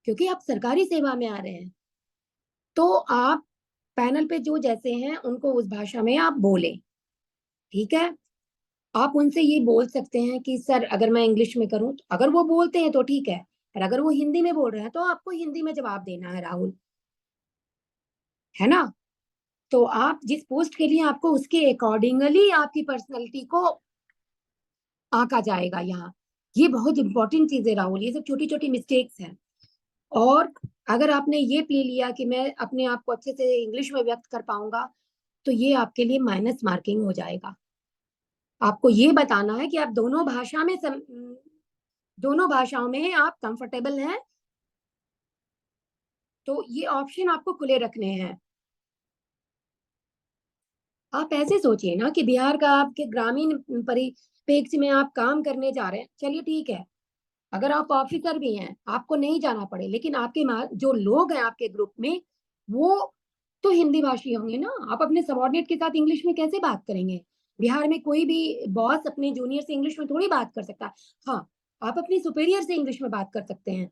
क्योंकि आप सरकारी सेवा में आ रहे हैं। तो आप पैनल पे जो जैसे हैं उनको उस भाषा में आप बोलें, ठीक है। आप उनसे ये बोल सकते हैं कि सर अगर मैं इंग्लिश में करूं, तो अगर वो बोलते हैं तो ठीक है, पर अगर वो हिंदी में बोल रहे हैं तो आपको हिंदी में जवाब देना है राहुल, है ना। तो आप जिस पोस्ट के लिए, आपको उसके अकॉर्डिंगली आपकी पर्सनैलिटी को आंका जाएगा यहाँ। ये बहुत इंपॉर्टेंट चीज है राहुल, ये सब छोटी छोटी मिस्टेक्स हैं। और अगर आपने ये प्ले लिया कि मैं अपने आप को अच्छे से इंग्लिश में व्यक्त कर पाऊंगा, तो ये आपके लिए माइनस मार्किंग हो जाएगा। आपको ये बताना है कि आप दोनों भाषाओं में आप कंफर्टेबल हैं, तो ये ऑप्शन आपको खुले रखने हैं। आप ऐसे सोचिए ना कि बिहार का आपके ग्रामीण परिप्रेक्ष्य में आप काम करने जा रहे हैं, चलिए ठीक है, अगर आप ऑफिसर भी हैं आपको नहीं जाना पड़े, लेकिन आपके जो लोग हैं आपके ग्रुप में, वो तो हिंदी भाषी होंगे ना। आप अपने सबॉर्डिनेट के साथ इंग्लिश में कैसे बात करेंगे? बिहार में कोई भी बॉस अपने जूनियर से इंग्लिश में थोड़ी बात कर सकता है। हाँ, आप अपने सुपीरियर से इंग्लिश में बात कर सकते हैं,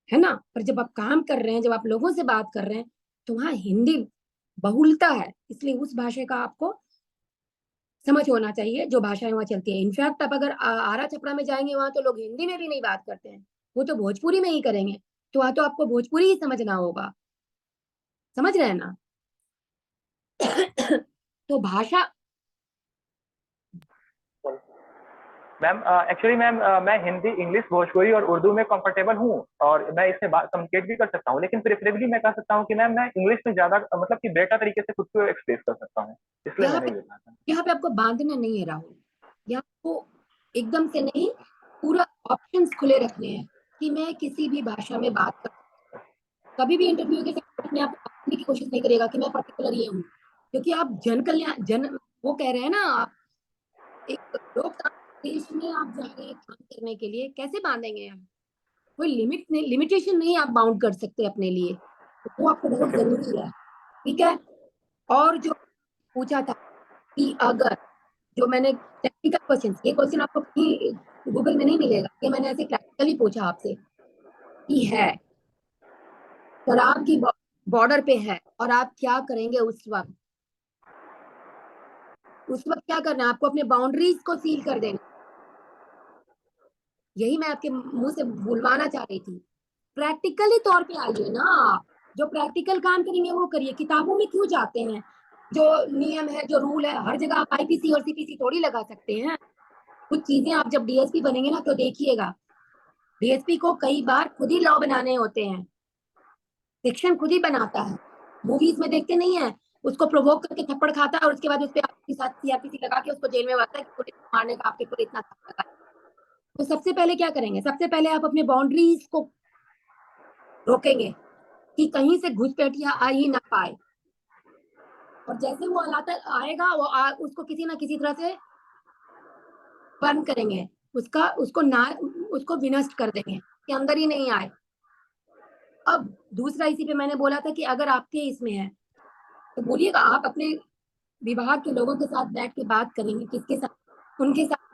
है ना। पर जब आप काम कर रहे हैं, जब आप लोगों से बात कर रहे हैं, तो वहाँ हिंदी बहुलता है, इसलिए उस भाषा का आपको समझ होना चाहिए जो भाषाएं वहां चलती है। इनफैक्ट आप अगर आरा छपरा में जाएंगे, वहां तो लोग हिंदी में भी नहीं बात करते हैं, वो तो भोजपुरी में ही करेंगे। तो वहां तो आपको भोजपुरी ही समझना होगा, समझ रहे हैं ना। तो भाषा, मैम एक्चुअली मैम मैं हिंदी, इंग्लिश, भोजपुरी और उर्दू में कंफर्टेबल हूँ, और मैं इससे कम्युनिकेट भी कर सकता हूँ, लेकिन प्रेफरेबली मैं कह सकता हूँ कि मैम मैं इंग्लिश में ज्यादा मतलब कि बेटर तरीके से खुद को एक्सप्रेस कर सकता हूँ, इसलिए यहाँ मैंने पे ये कहा था। यहाँ पे आपको बांधना नहीं है राहुल, यहाँ आपको एकदम से नहीं, पूरा ऑप्शंस खुले रखने हैं कि मैं किसी भी भाषा में बात कर। कभी भी इंटरव्यू के समय अपने आप को बांधने की कोशिश नहीं करिएगा कि मैं पर्टिकुलर ये हूँ, क्योंकि आप जन कल्याण जन वो कह रहे हैं ना, आप एक लोकतांत्रिक देश में आप जा रहे हैं काम करने के लिए, कैसे बांधेंगे आप? कोई लिमिटेशन नहीं आप बाउंड कर सकते अपने लिए, तो वो आपको बहुत ओके मैम। जरूरी है। ठीक है। और जो पूछा था कि अगर, जो मैंने टेक्निकल क्वेश्चन, ये क्वेश्चन आपको कहीं गूगल में नहीं मिलेगा, ये मैंने ऐसे प्रैक्टिकली पूछा आपसे कि है, शराब की बॉर्डर पे है और आप क्या करेंगे उस वक्त? उस वक्त क्या करना है आपको? अपने बाउंड्रीज को सील कर देना। यही मैं आपके मुंह से बुलवाना चाह रही थी। प्रैक्टिकली तौर पे आइए ना आप, जो प्रैक्टिकल काम करेंगे वो करिए। किताबों में क्यों जाते हैं? जो नियम है, जो रूल है, हर जगह आप आईपीसी और सीपीसी थोड़ी लगा सकते हैं। कुछ चीजें आप जब डीएसपी बनेंगे ना तो देखिएगा, डीएसपी को कई बार खुद ही लॉ बनाने होते हैं, फिक्शन खुद ही बनाता है। मूवीज में देखते नहीं है, उसको प्रोवोक करके थप्पड़ खाता है और उसके बाद उस पर आपके साथ सीआरपीसी लगा के उसको जेल में डालता है कि पुलिस को मारने का आपके ऊपर इतना थप्पड़ लगा। तो सबसे पहले क्या करेंगे? सबसे पहले आप अपने बाउंड्रीज को रोकेंगे कि कहीं से घुसपैठिया आ ही ना पाए, और जैसे वो अलाता आएगा वो उसको किसी ना किसी तरह से बंद करेंगे, उसको विनष्ट कर देंगे कि अंदर ही नहीं आए। अब दूसरा, इसी पे मैंने बोला था कि अगर आपके इसमें है तो बोलिएगा, आप अपने विभाग के लोगों के साथ बैठ के बात करेंगे, किसके साथ, उनके साथ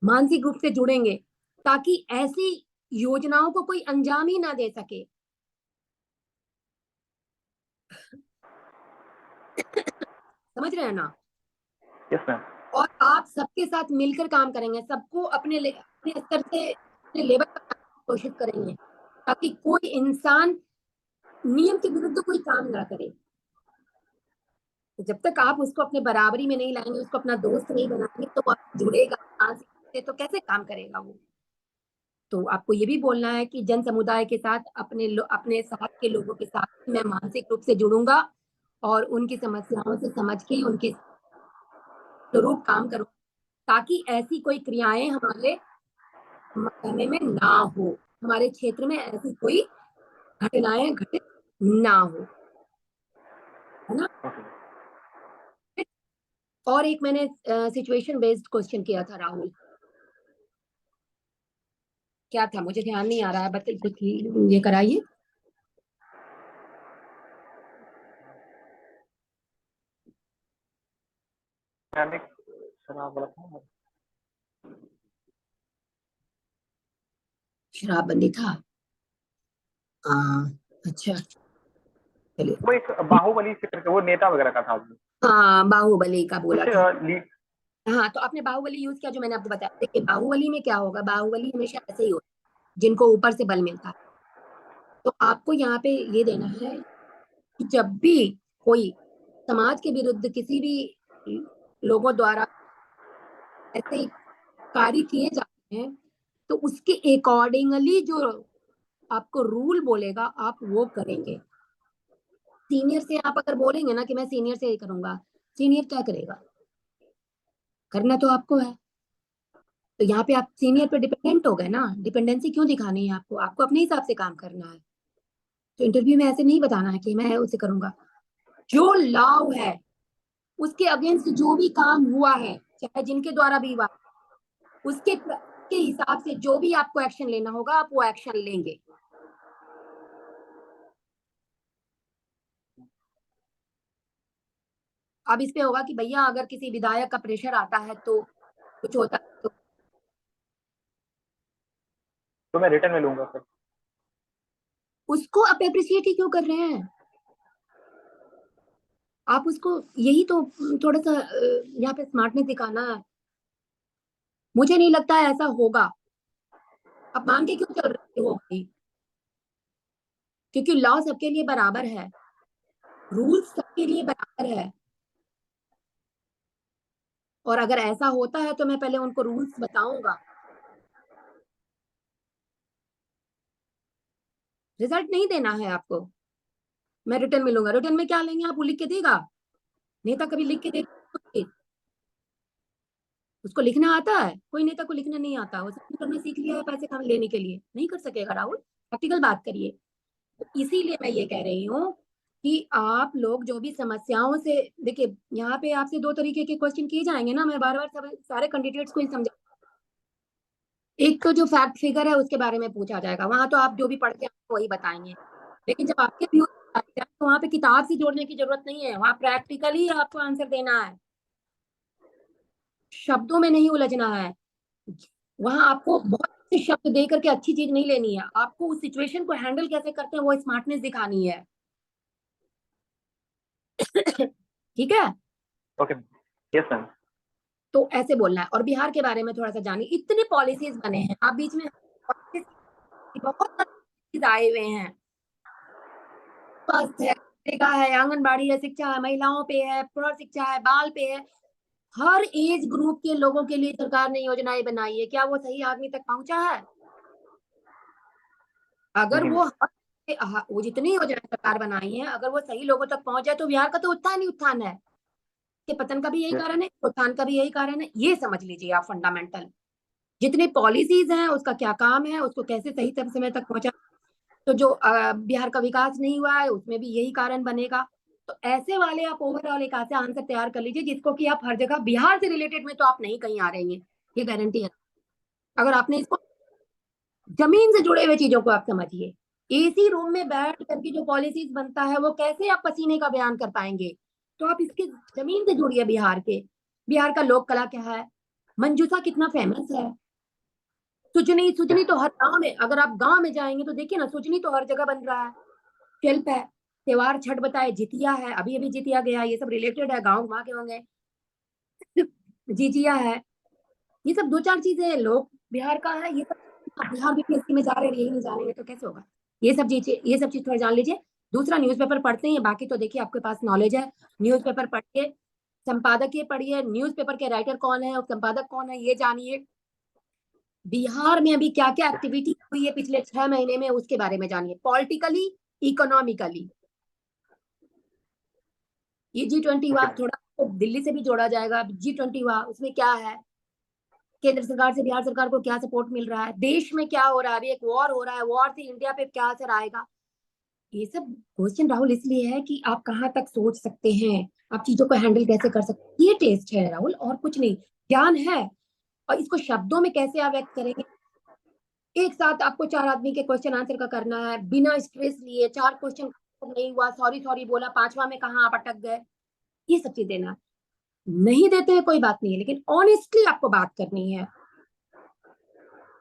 मानसिक रूप से जुड़ेंगे, ताकि ऐसी योजनाओं को कोई अंजाम ही ना दे सके। समझ रहे हैं ना। Yes ma'am. और आप सबके साथ मिलकर काम करेंगे, सबको अपने स्तर से, अपने लेवल पर करने की कोशिश करेंगे, ताकि कोई इंसान नियम के विरुद्ध कोई काम ना करे। तो जब तक आप उसको अपने बराबरी में नहीं लाएंगे, उसको अपना दोस्त नहीं बनाएंगे, तो वो आपसे जुड़ेगा मानसिक रूप से, तो कैसे काम करेगा वो? तो आपको ये भी बोलना है कि जन समुदाय के साथ, अपने साथ के लोगों के साथ मैं मानसिक रूप से जुड़ूंगा और उनकी समस्याओं से समझ के उनके स्वरूप काम करूँ, ताकि ऐसी कोई क्रियाएं हमारे समय में ना हो, हमारे क्षेत्र में ऐसी कोई घटनाएं घटित ना हो, है ना। और एक मैंने सिचुएशन बेस्ड क्वेश्चन किया था राहुल, क्या था मुझे ध्यान नहीं आ रहा है, बताइए कुछ ये कराइए। मैंने शराब बोला था। शराबबंदी था, हाँ, अच्छा, चलिए। वो एक बाहुबली से करके वो नेता वगैरह का था वो। हाँ, बाहुबली का बोला कुछ था। हाँ, तो आपने बाहुबली यूज किया जो मैंने आपको बताया। देखिए बाहुबली में क्या होगा, बाहुबली हमेशा ऐसे ही होता है जिनको ऊपर से बल मिलता है। तो आपको यहाँ पे ये देना है कि जब भी कोई समाज के विरुद्ध किसी भी लोगों द्वारा ऐसे कार्य किए जाते हैं तो उसके अकॉर्डिंगली जो आपको रूल बोलेगा आप वो करेंगे। सीनियर से आप अगर बोलेंगे ना कि मैं सीनियर से ही करूंगा, सीनियर क्या करेगा? करना तो आपको है। तो यहाँ पे आप सीनियर पे डिपेंडेंट हो गए ना। डिपेंडेंसी क्यों दिखानी है आपको? आपको अपने हिसाब से काम करना है। तो इंटरव्यू में ऐसे नहीं बताना है कि मैं उसे करूंगा। जो लॉ है उसके अगेंस्ट जो भी काम हुआ है, चाहे जिनके द्वारा भी हुआ, उसके हिसाब से जो भी आपको एक्शन लेना होगा आप वो एक्शन लेंगे। अब इस पे होगा कि भैया अगर किसी विधायक का प्रेशर आता है तो कुछ होता है तो मैं रिटर्न में लूंगा सर। उसको आप अप्रिशिएट ही क्यों कर रहे हैं? आप उसको यही तो थोड़ा सा यहाँ पे स्मार्टनेस दिखाना है। मुझे नहीं लगता है ऐसा होगा। आप मान के क्यों चल रहे हो भाई? क्योंकि लॉ सबके लिए बराबर है, रूल्स सबके लिए बराबर है। और अगर ऐसा होता है तो मैं पहले उनको रूल्स बताऊंगा। रिजल्ट नहीं देना है आपको, मैं रिटर्न में लूंगा। रिटर्न में क्या लेंगे आप? वो लिख के देगा? नेता कभी लिख के देगा? उसको लिखना आता है? कोई नेता को लिखना नहीं आता। वो सब करना सीख लिया है पैसे काम लेने के लिए, नहीं कर सकेगा राहुल। प्रैक्टिकल बात करिए। तो इसीलिए मैं ये कह रही हूँ कि आप लोग जो भी समस्याओं से, देखिए यहाँ पे आपसे दो तरीके के क्वेश्चन किए जाएंगे ना। मैं बार बार सब सारे कैंडिडेट्स को ही समझा। एक तो जो फैक्ट फिगर है उसके बारे में पूछा जाएगा, वहां तो आप जो भी पढ़ के वही बताएंगे। लेकिन जब आपके व्यूज तो वहां पे किताब से जोड़ने की जरूरत नहीं है, वहां प्रैक्टिकली आपको आंसर देना है, शब्दों में नहीं उलझना है। वहां आपको बहुत से शब्द दे करके अच्छी चीज नहीं लेनी है, आपको उस सिचुएशन को हैंडल कैसे करते हैं वो स्मार्टनेस दिखानी है। ठीक है? ओके। Yes ma'am. तो ऐसे बोलना है। और बिहार के बारे में थोड़ा सा जानिए। इतने पॉलिसीज बने हैं, आप बीच में बहुत सारे आए हुए हैं। स्वास्थ्य है, मनरेगा है, आंगनबाड़ी है, शिक्षा है, महिलाओं पे है, प्रौढ़ शिक्षा है, बाल पे है। हर एज ग्रुप के लोगों के लिए सरकार ने योजनाएं बनाई है। क्या वो सही आदमी तक पहुंचा है? अगर नहीं वो मैम। वो जितनी योजनाएं सरकार बनाई है अगर वो सही लोगों तक पहुंच जाए तो बिहार का तो उत्थान ही उत्थान है। कि पतन का भी यही यस। कारण है, उत्थान का भी यही कारण है। ये समझ लीजिए आप फंडामेंटल। जितनी पॉलिसीज हैं उसका क्या काम है, उसको कैसे सही समय तक पहुंचा। तो जो बिहार का विकास नहीं हुआ है उसमें भी यही कारण बनेगा। तो ऐसे वाले आप ओवरऑल एक ऐसा आंसर तैयार कर लीजिए जिसको कि आप हर जगह बिहार से रिलेटेड में तो आप नहीं कहीं आ रहेंगे, ये गारंटी है। अगर आपने इसको जमीन से जुड़े हुए चीजों को आप समझिए। एसी रूम में बैठ करके जो पॉलिसीज बनता है वो कैसे आप पसीने का बयान कर पाएंगे? तो आप इसके जमीन से जुड़िए बिहार के। बिहार का लोक कला क्या है, मंजूसा कितना फेमस है, सुजनी सुजनी तो हर गांव में, अगर आप गांव में जाएंगे तो देखिए ना सुजनी तो हर जगह बन रहा है। शिल्प है, त्योहार छठ बताए, जितिया है, अभी अभी जितिया गया, ये सब रिलेटेड है, गाँव घुमा के होंगे। जिजिया है, ये सब दो चार चीजें हैं, लोग बिहार का है ये सब। आप बिहार बीपीएससी में जा रहे हैं यही नहीं जानेंगे तो कैसे होगा? ये सब चीज थोड़ा जान लीजिए। दूसरा न्यूज़पेपर पढ़ते हैं, बाकी तो देखिए आपके पास नॉलेज है। न्यूज़पेपर पढ़िए, संपादकीय पढ़िए, न्यूज़पेपर के राइटर कौन है और संपादक कौन है ये जानिए। बिहार में अभी क्या क्या एक्टिविटी हुई है पिछले 6 महीने में उसके बारे में जानिए, पॉलिटिकली, इकोनॉमिकली। ये G20 हुआ, ओके। थोड़ा तो दिल्ली से भी जोड़ा जाएगा। G20 हुआ, उसमें क्या है, केंद्र सरकार से बिहार सरकार को क्या सपोर्ट मिल रहा है, देश में क्या हो रहा है, अभी एक वॉर हो रहा है, वॉर से इंडिया पे क्या असर आएगा। ये सब क्वेश्चन राहुल इसलिए है कि आप कहाँ तक सोच सकते हैं, आप चीजों को हैंडल कैसे कर सकते हैं, ये टेस्ट है राहुल, और कुछ नहीं। ज्ञान है, और इसको शब्दों में कैसे आप व्यक्त करेंगे। एक साथ आपको 4 आदमी के क्वेश्चन आंसर का करना है बिना स्ट्रेस लिए। 4 क्वेश्चन नहीं हुआ, सॉरी सॉरी बोला, 5वां में कहाँ आप अटक गए, ये सब चीज देना। नहीं देते हैं कोई बात नहीं है, लेकिन ऑनेस्टली आपको बात करनी है।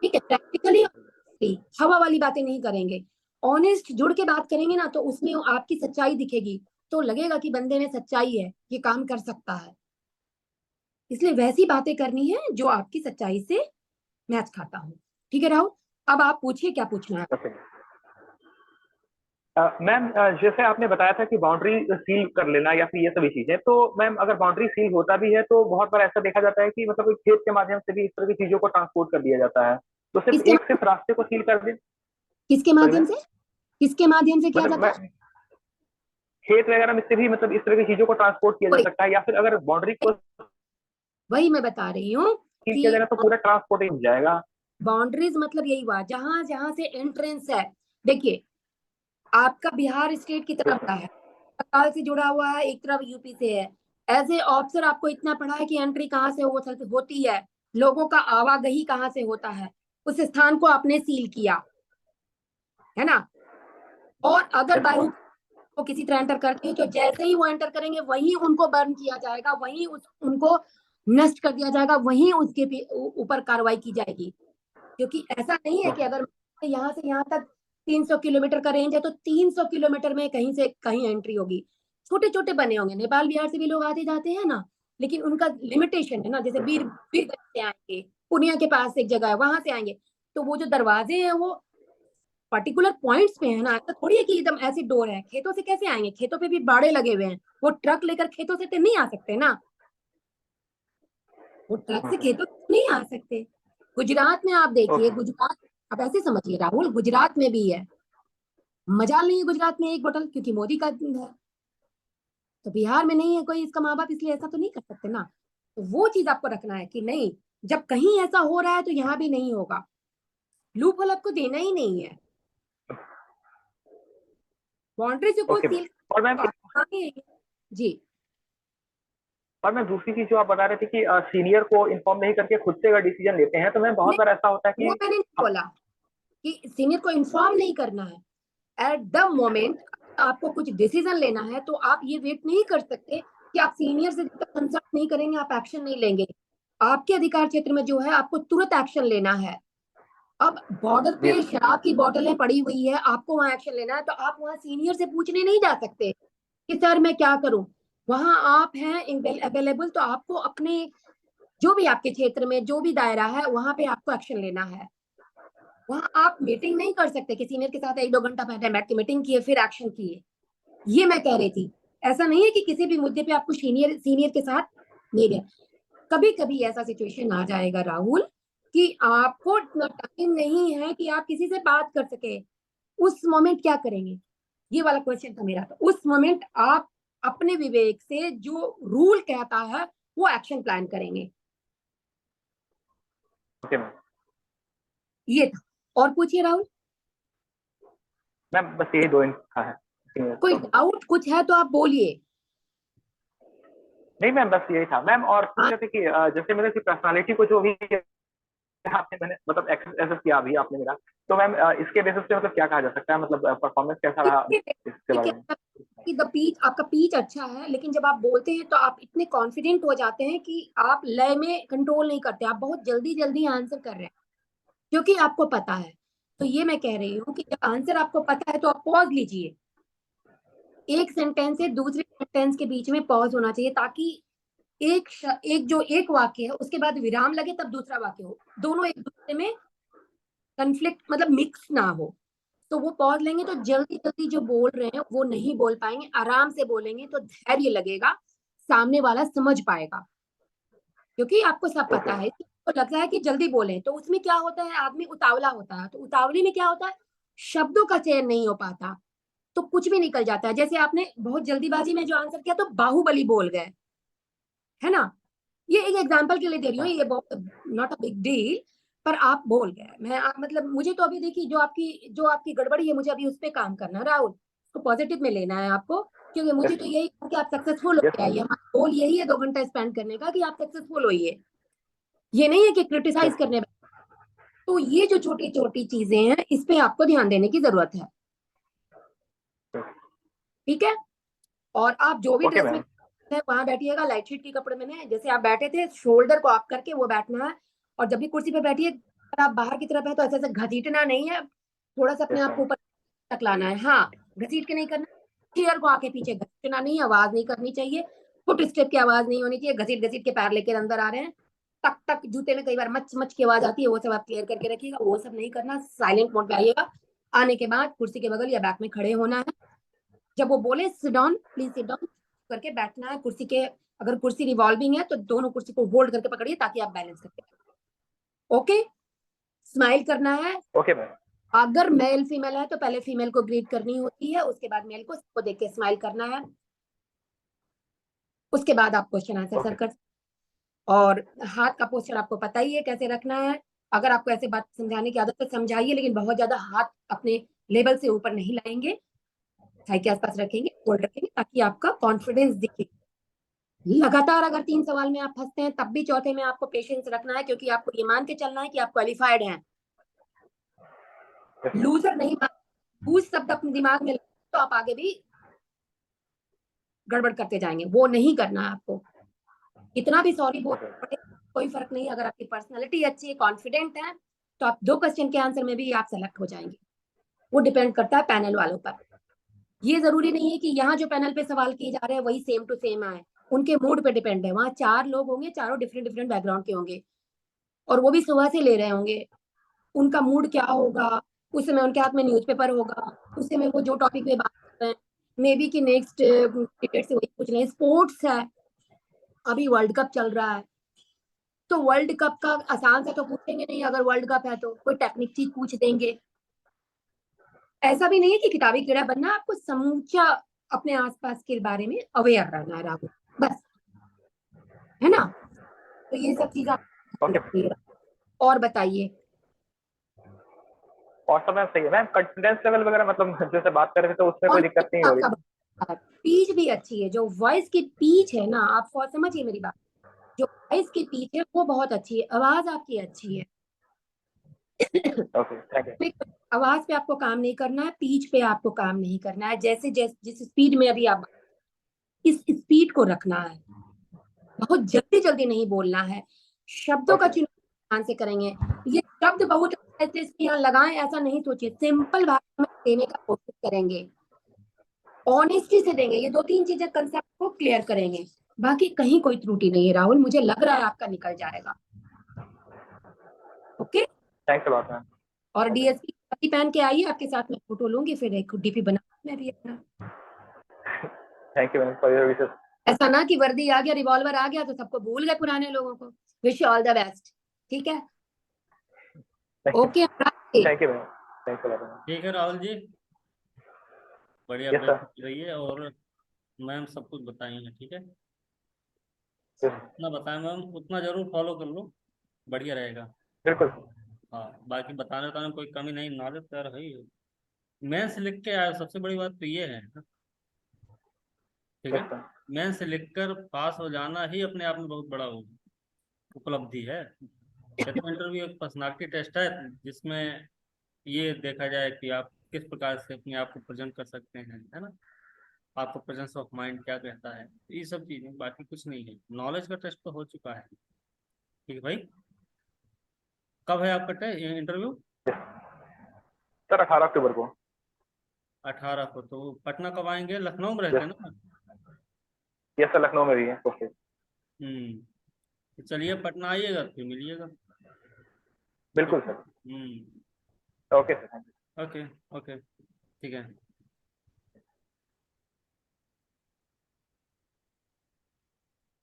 ठीक है? प्रैक्टिकली हवा वाली बातें नहीं करेंगे, ऑनेस्ट जुड़ के बात करेंगे ना तो उसमें आपकी सच्चाई दिखेगी। तो लगेगा कि बंदे में सच्चाई है, ये काम कर सकता है। इसलिए वैसी बातें करनी है जो आपकी सच्चाई से मैच खाता हो। ठीक है राहुल, अब आप पूछिए क्या पूछना है। Okay. मैम, जैसे आपने बताया था कि बाउंड्री सील कर लेना या फिर ये सभी चीजें, तो मैम अगर बाउंड्री सील होता भी है तो बहुत बार ऐसा देखा जाता है कि मतलब कोई खेत के माध्यम से भी इस तरह की चीजों को ट्रांसपोर्ट कर दिया जाता है, तो किसके सिर्फ रास्ते को सील कर दें। किसके सॉरी माध्यम मैम, से किसके माध्यम से किया मतलब जाता मैं है? खेत वगैरह में से भी मतलब इस तरह की चीजों को ट्रांसपोर्ट किया जा वही सकता है, या फिर अगर बाउंड्री को वही मैं बता रही हूँ सील किया कि जाएगा तो पूरा ट्रांसपोर्ट ही हो जाएगा। बाउंड्रीज मतलब यही हुआ जहां जहां से एंट्रेंस है। देखिए, आपका बिहार स्टेट की तरफ का है, बंगाल से जुड़ा हुआ है, एक तरफ यूपी से है। एज ए ऑफिसर आपको इतना पढ़ा है कि एंट्री कहाँ से होती है, लोगों का आवागही कहाँ से होता है, उस स्थान को आपने सील किया, है ना। और अगर बाई वो किसी तरह एंटर करते हैं तो जैसे ही वो एंटर करेंगे वहीं उनको बर्न किया जाएगा, वहीं उनको नष्ट कर दिया जाएगा, वहीं उसके ऊपर कार्रवाई की जाएगी। क्योंकि ऐसा नहीं है कि अगर यहाँ से यहाँ तक 300 किलोमीटर का रेंज है तो 300 किलोमीटर में कहीं से कहीं एंट्री होगी। छोटे छोटे बने होंगे, नेपाल बिहार से भी लोग आते जाते हैं ना, लेकिन उनका लिमिटेशन है ना। जैसे वीरगंज से आएंगे, पूर्णिया के पास एक जगह है वहां से आएंगे, तो वो जो दरवाजे हैं वो पर्टिकुलर पॉइंट्स पे है ना। ऐसा थोड़ी है कि एकदम ऐसी डोर है। खेतों से कैसे आएंगे, खेतों पे भी बाड़े लगे हुए हैं, वो ट्रक लेकर खेतों से तो नहीं आ सकते ना, वो ट्रक से खेतों से नहीं आ सकते। गुजरात में आप देखिए, ओके। गुजरात, आप ऐसे समझिए राहुल, गुजरात में भी है, मजाल नहीं है गुजरात में एक बोतल क्योंकि मोदी का है, तो बिहार में नहीं है कोई इसका माँ बाप, इसलिए ऐसा तो नहीं कर सकते ना। तो वो चीज आपको रखना है कि नहीं, जब कहीं ऐसा हो रहा है तो यहाँ भी नहीं होगा, लूप होल आपको देना ही नहीं है। बाउंड्री से कोई ओके मैम। सील और मैम जी। और मैं दूसरी चीज जो आप बता रहे थे कि सीनियर को इन्फॉर्म नहीं करके खुद से अगर डिसीजन लेते हैं, तो मैम बहुत नहीं, बार ऐसा होता है वो कि मैंने नहीं बोला कि सीनियर को इन्फॉर्म नहीं करना है। एट द मोमेंट आपको कुछ डिसीजन लेना है तो आप ये वेट नहीं कर सकते कि आप सीनियर से जब तक कंसल्ट नहीं करेंगे आप एक्शन नहीं लेंगे। आपके अधिकार क्षेत्र में जो है आपको तुरंत एक्शन लेना है। अब बॉर्डर जी। पे शराब की बोतलें पड़ी हुई है, आपको वहां एक्शन लेना है, तो आप वहां सीनियर से पूछने नहीं जा सकते कि सर मैं क्या करूं। वहां आप हैं अवेलेबल, तो आपको अपने जो भी आपके क्षेत्र में जो भी दायरा है वहां पे आपको एक्शन लेना है। वहां आप मीटिंग नहीं कर सकते कि सीनियर के साथ 1-2 घंटा पहले बैठ के मीटिंग किए फिर एक्शन किए। ये मैं कह रही थी, ऐसा नहीं है कि किसी भी मुद्दे पे आपको सीनियर सीनियर के साथ नहीं गए। कभी कभी ऐसा सिचुएशन आ जाएगा राहुल कि आपको इतना टाइम नहीं है कि आप किसी से बात कर सके, उस मोमेंट क्या करेंगे, ये वाला क्वेश्चन था मेरा। तो उस मोमेंट आप अपने विवेक से जो रूल कहता है वो एक्शन प्लान करेंगे। Okay ma'am. ये था। और पूछिए राहुल, मैम बस यही दो इनका है सीनियर कोई तो। डाउट कुछ है तो आप बोलिए। नहीं मैम, बस यही था मैम। और पूछ हाँ, रहे थे कि जैसे मेरे की पर्सनालिटी को जो भी आपने मैंने मतलब एसेस किया अभी आपने मेरा, तो मैम इसके बेसिस पे मतलब क्या कहा जा सकता है, मतलब परफॉर्मेंस कैसा रहा इसके बारे में। कि द पीच, आपका पीच अच्छा है, लेकिन जब आप बोलते हैं तो आप इतने कॉन्फिडेंट हो जाते हैं कि आप लय में कंट्रोल नहीं करते, आप बहुत जल्दी जल्दी आंसर कर रहे हैं क्योंकि आपको पता है। तो ये मैं कह रही हूँ कि जब आंसर आपको पता है तो आप पॉज लीजिए। एक सेंटेंस से दूसरे सेंटेंस के बीच में पॉज होना चाहिए ताकि एक वाक्य है उसके बाद विराम लगे तब दूसरा वाक्य हो, दोनों एक दूसरे में कंफ्लिक्ट मतलब मिक्स ना हो। तो वो पॉज लेंगे तो जल्दी जल्दी जो बोल रहे हैं वो नहीं बोल पाएंगे, आराम से बोलेंगे तो धैर्य लगेगा, सामने वाला समझ पाएगा। क्योंकि आपको सब पता ओके। है, तो लगता है कि जल्दी बोलें तो उसमें क्या होता है, आदमी उतावला होता है, तो उतावली में क्या होता है, शब्दों का चयन नहीं हो पाता, तो कुछ भी निकल जाता है। जैसे आपने बहुत जल्दीबाजी में जो आंसर किया तो बाहुबली बोल गए, है ना। ये एक एग्जांपल के लिए दे रही हूँ, ये बहुत नॉट अ बिग डील, पर आप बोल गए। मतलब मुझे तो अभी देखिए जो आपकी गड़बड़ी है मुझे अभी उस पर काम करना है राहुल, उसको पॉजिटिव में लेना है आपको। क्योंकि मुझे तो यही कि आप सक्सेसफुल हो यस गया, मैम। ये हमारा गोल यही है 2 घंटा स्पेंड करने का कि आप सक्सेसफुल होइए, ये नहीं है कि क्रिटिसाइज करने में। तो ये जो छोटी छोटी चीजें हैं इस पे आपको ध्यान देने की जरूरत है, ठीक है। और आप जो भी ओके ड्रेस में मैम। है वहां बैठिएगा, लाइट शीट के कपड़े में नहीं, जैसे आप बैठे थे शोल्डर को अप करके वो बैठना है। और जब भी कुर्सी पे बैठिए, अगर आप बाहर की तरफ है तो ऐसे ऐसे घसीटना नहीं है, थोड़ा सा अपने यस आप को मैम। ऊपर तक लाना है। हाँ, घसीट के नहीं करना, चेयर को आके पीछे घसीटना नहीं, आवाज नहीं करनी चाहिए, फुट स्टेप की आवाज नहीं होनी चाहिए, घसीट घसीट के पैर लेकर अंदर आ रहे हैं, टक टक जूते में कई बार मच मच की आवाज आती है, वो सब आप क्लियर करके रखिएगा, वो सब नहीं करना। साइलेंट मोड पे आइएगा, आने के बाद कुर्सी के बगल या बैक में खड़े होना है, जब वो बोले sit down please sit down करके बैठना है। कुर्सी के अगर कुर्सी रिवॉल्विंग है तो दोनों कुर्सी को होल्ड करके पकड़िए ताकि आप बैलेंस करके, ओके। स्माइल करना है। Okay ma'am. अगर मेल फीमेल है तो पहले फीमेल को ग्रीट करनी होती है, उसके बाद मेल को, सबको देख के स्माइल करना है, उसके बाद आप क्वेश्चन आंसर सर कर। और हाथ का पोस्चर आपको पता ही है कैसे रखना है। अगर आपको ऐसे बात समझाने की आदत है समझाइए, लेकिन बहुत ज्यादा हाथ अपने लेवल से ऊपर नहीं लाएंगे, थाई के आसपास रखेंगे, होल्ड रखेंगे, ताकि आपका कॉन्फिडेंस दिखे। लगातार अगर 3 सवाल में आप फंसते हैं तब भी चौथे में आपको पेशेंस रखना है, क्योंकि आपको ये मान के चलना है कि आप क्वालिफाइड हैं, लूजर नहीं। लूज शब्द अपने दिमाग में तो आप आगे भी गड़बड़ करते जाएंगे, वो नहीं करना है आपको। इतना भी सॉरी बोल कोई फर्क नहीं, अगर आपकी पर्सनालिटी अच्छी है, कॉन्फिडेंट है, तो आप 2 क्वेश्चन के आंसर में भी आप सेलेक्ट हो जाएंगे। वो डिपेंड करता है पैनल वालों पर। ये जरूरी नहीं है कि यहाँ जो पैनल पे सवाल किए जा रहे हैं वही सेम टू सेम आए, उनके मूड पे डिपेंड है। वहां 4 लोग होंगे, चारों डिफरेंट डिफरेंट बैकग्राउंड के होंगे, और वो भी सुबह से ले रहे होंगे। उनका मूड क्या होगा, उस समय उनके हाथ में न्यूज़पेपर होगा, उस समय वो जो टॉपिक में बात कर रहे हैं, मे बी कि नेक्स्ट क्रिकेट से वही पूछ रहे हैं, स्पोर्ट्स है, अभी वर्ल्ड कप चल रहा है, तो वर्ल्ड कप का आसान से तो पूछेंगे नहीं, अगर वर्ल्ड कप है तो कोई टेक्निक चीज पूछ देंगे। ऐसा भी नहीं है कि किताबी कीड़ा बनना, आपको समूचा अपने आसपास के बारे में अवेयर रहना है राहुल, बस, है ना। तो ये सब चीज और बताइए। और सब मैम सही है मैम। कॉन्फिडेंस लेवल वगैरह मतलब जैसे बात कर रहे थे तो उसमें कोई दिक्कत नहीं हो रही? पीच भी अच्छी है, जो वॉइस की पीच है ना, आप समझिए मेरी बात, जो वॉइस की पीच है वो बहुत अच्छी है, आवाज आपकी अच्छी है। Okay thank you. आवाज पे आपको काम नहीं करना है, पीच पे आपको काम नहीं करना है। जैसे जिस स्पीड में अभी आप, इस स्पीड को रखना है, बहुत जल्दी जल्दी नहीं बोलना है, शब्दों का चुनाव ध्यान से करेंगे। ये शब्द बहुत ऐसे यहाँ लगाएं ऐसा नहीं सोचिए, सिंपल भाषा में देने का कोशिश करेंगे, ऑनेस्टी से देंगे। ये 2-3 चीजें कंसेप्ट को क्लियर करेंगे, बाकी कहीं कोई त्रुटि नहीं है राहुल, मुझे लग रहा है आपका निकल जाएगा। Okay, thanks a lot ma'am. और डीएसपी पहन के आइए, आपके साथ में फोटो लूंगी, फिर एक डीपी बना मैं भी अपना। Thank you ma'am for your wishes. ऐसा ना कि वर्दी आ गया, रिवॉल्वर आ गया तो सबको भूल गए पुराने लोगों को। Wish you all the best, ठीक है, okay. Thank you ma'am, thanks a lot ma'am. ठीक है राहुल जी, बढ़िया यस सर। रही है, और मैम सब कुछ बताई हैं, ठीक है। यस जितना बताया मैम उतना जरूर फॉलो कर लो, बढ़िया रहेगा। बिल्कुल। हाँ, बाकी बताने बताने में कोई कमी नहीं, नॉलेज तो यार है ही है। मेंस लिख के आया, सबसे बड़ी बात तो ये है, ठीक है। Yes sir. मेंस लिख कर पास हो जाना ही अपने आप में बहुत बड़ा उपलब्धि है। ये तो इंटरव्यू एक पर्सनालिटी टेस्ट है, जिसमें ये देखा जाए कि आप किस प्रकार से अपने आप को प्रेजेंट कर सकते हैं, है ना। आपका प्रेजेंस ऑफ माइंड क्या कहता है, ये सब चीजें, बाकी कुछ नहीं है। नॉलेज का टेस्ट तो हो चुका है, ठीक है भाई। कब है आपका इंटरव्यू? सर 18 अक्टूबर को। 18 को? तो पटना कब आएंगे? लखनऊ में रहते यस। हैं ना? यस सर, लखनऊ में भी है। ओके। तो चलिए पटना आइएगा फिर मिलिएगा। बिल्कुल sir. Hmm. Okay sir. Okay okay, ठीक है।